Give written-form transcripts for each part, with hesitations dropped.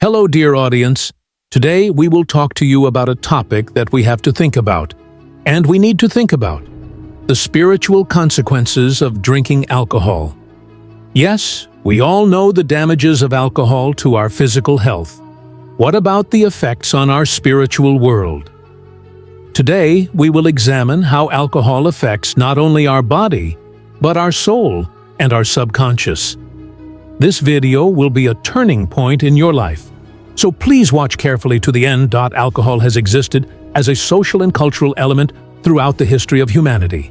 Hello, dear audience. Today we will talk to you about a topic that we have to think about, and we need to think about: the spiritual consequences of drinking alcohol. Yes, we all know the damages of alcohol to our physical health. What about the effects on our spiritual world? Today, we will examine how alcohol affects not only our body, but our soul and our subconscious. This video will be a turning point in your life, so please watch carefully to the end. Alcohol has existed as a social and cultural element throughout the history of humanity.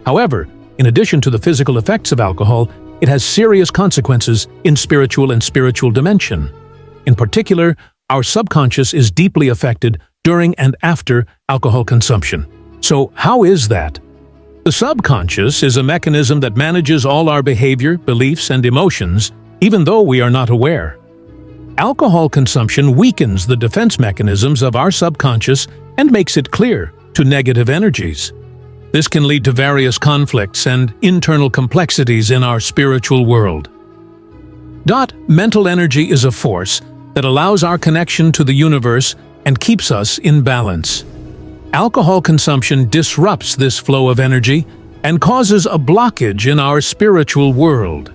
However, in addition to the physical effects of alcohol, it has serious consequences in spiritual dimension. In particular, our subconscious is deeply affected during and after alcohol consumption. So how is that? The subconscious is a mechanism that manages all our behavior, beliefs, and emotions, even though we are not aware. Alcohol consumption weakens the defense mechanisms of our subconscious and makes it clear to negative energies. This can lead to various conflicts and internal complexities in our spiritual world. Mental energy is a force that allows our connection to the universe and keeps us in balance. Alcohol consumption disrupts this flow of energy and causes a blockage in our spiritual world.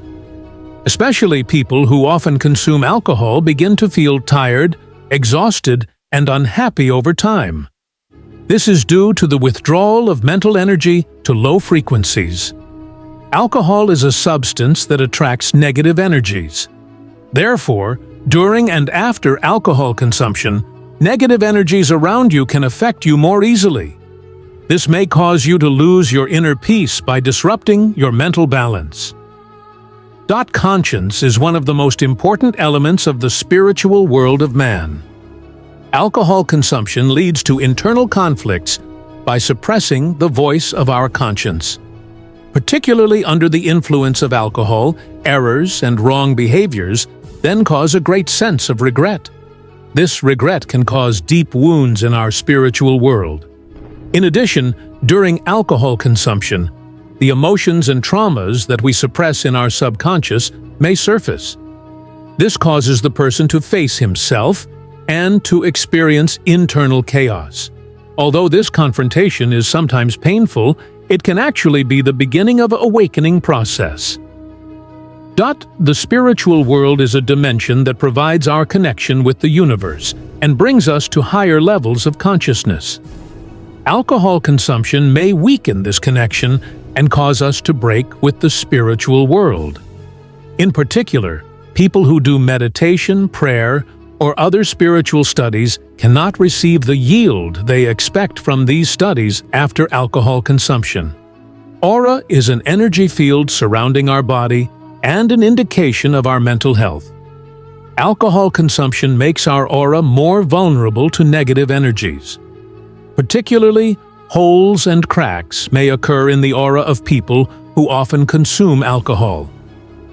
Especially people who often consume alcohol begin to feel tired, exhausted, and unhappy over time. This is due to the withdrawal of mental energy to low frequencies. Alcohol is a substance that attracts negative energies. Therefore, during and after alcohol consumption, negative energies around you can affect you more easily. This may cause you to lose your inner peace by disrupting your mental balance. Conscience is one of the most important elements of the spiritual world of man. Alcohol consumption leads to internal conflicts by suppressing the voice of our conscience. Particularly under the influence of alcohol, errors and wrong behaviors then cause a great sense of regret. This regret can cause deep wounds in our spiritual world. In addition, during alcohol consumption, the emotions and traumas that we suppress in our subconscious may surface. This causes the person to face himself and to experience internal chaos. Although this confrontation is sometimes painful, it can actually be the beginning of an awakening process. The spiritual world is a dimension that provides our connection with the universe and brings us to higher levels of consciousness. Alcohol consumption may weaken this connection and cause us to break with the spiritual world. In particular, people who do meditation, prayer, or other spiritual studies cannot receive the yield they expect from these studies after alcohol consumption. Aura is an energy field surrounding our body and an indication of our mental health. Alcohol consumption makes our aura more vulnerable to negative energies. Particularly, holes and cracks may occur in the aura of people who often consume alcohol.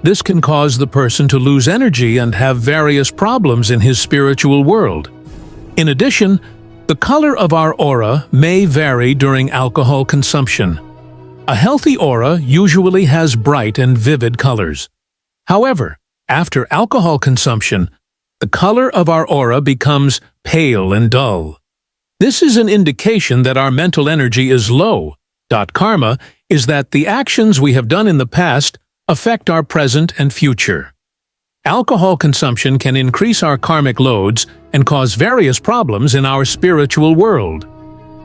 This can cause the person to lose energy and have various problems in his spiritual world. In addition, the color of our aura may vary during alcohol consumption. A healthy aura usually has bright and vivid colors. However, after alcohol consumption, the color of our aura becomes pale and dull. This is an indication that our mental energy is low. Karma is that the actions we have done in the past affect our present and future. Alcohol consumption can increase our karmic loads and cause various problems in our spiritual world.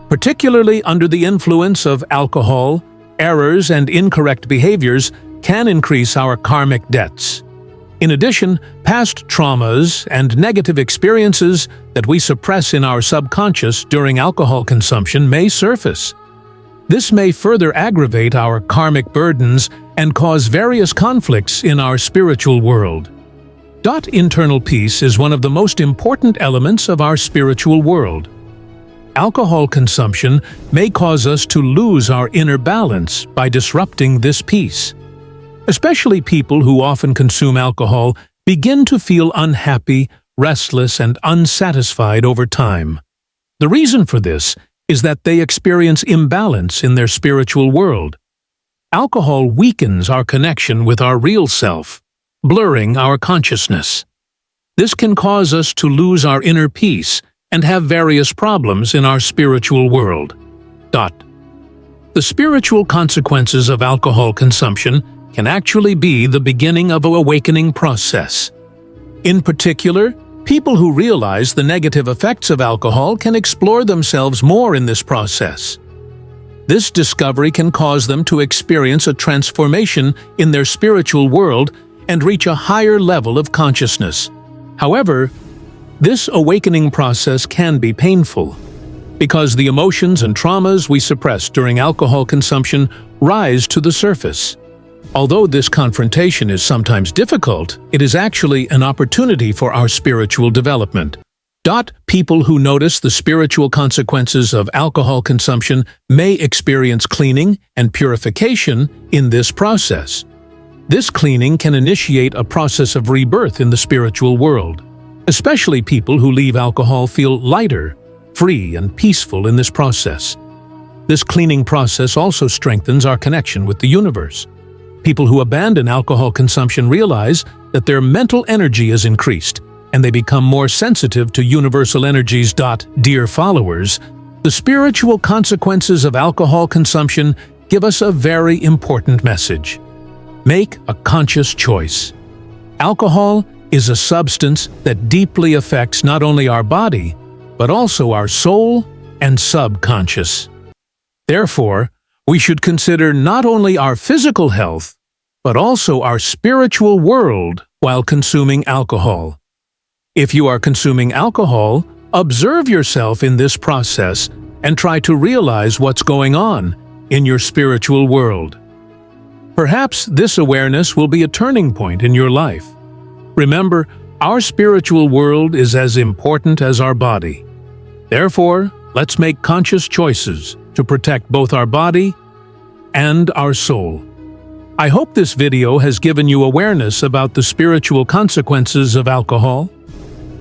Particularly under the influence of alcohol, errors and incorrect behaviors can increase our karmic debts. In addition, past traumas and negative experiences that we suppress in our subconscious during alcohol consumption may surface. This may further aggravate our karmic burdens and cause various conflicts in our spiritual world. Internal peace is one of the most important elements of our spiritual world. Alcohol consumption may cause us to lose our inner balance by disrupting this peace. Especially people who often consume alcohol begin to feel unhappy, restless, and unsatisfied over time. The reason for this is that they experience imbalance in their spiritual world. Alcohol weakens our connection with our real self, blurring our consciousness. This can cause us to lose our inner peace and have various problems in our spiritual world. The spiritual consequences of alcohol consumption can actually be the beginning of an awakening process. In particular, people who realize the negative effects of alcohol can explore themselves more in this process. This discovery can cause them to experience a transformation in their spiritual world and reach a higher level of consciousness. However, this awakening process can be painful, because the emotions and traumas we suppress during alcohol consumption rise to the surface. Although this confrontation is sometimes difficult, it is actually an opportunity for our spiritual development. People who notice the spiritual consequences of alcohol consumption may experience cleaning and purification in this process. This cleaning can initiate a process of rebirth in the spiritual world. Especially people who leave alcohol feel lighter, free, and peaceful in this process. This cleaning process also strengthens our connection with the universe. People who abandon alcohol consumption realize that their mental energy is increased, and they become more sensitive to universal energies. Dear followers, the spiritual consequences of alcohol consumption give us a very important message. Make a conscious choice. Alcohol is a substance that deeply affects not only our body, but also our soul and subconscious. Therefore, we should consider not only our physical health, but also our spiritual world while consuming alcohol. If you are consuming alcohol, observe yourself in this process and try to realize what's going on in your spiritual world. Perhaps this awareness will be a turning point in your life. Remember, our spiritual world is as important as our body. Therefore, let's make conscious choices to protect both our body and our soul. I hope this video has given you awareness about the spiritual consequences of alcohol.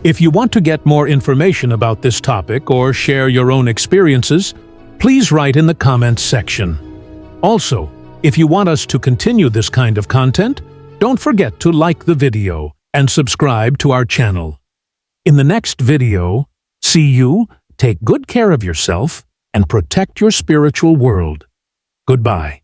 If you want to get more information about this topic or share your own experiences, please write in the comments section. Also, if you want us to continue this kind of content, don't forget to like the video and subscribe to our channel. In the next video, see you, take good care of yourself, and protect your spiritual world. Goodbye.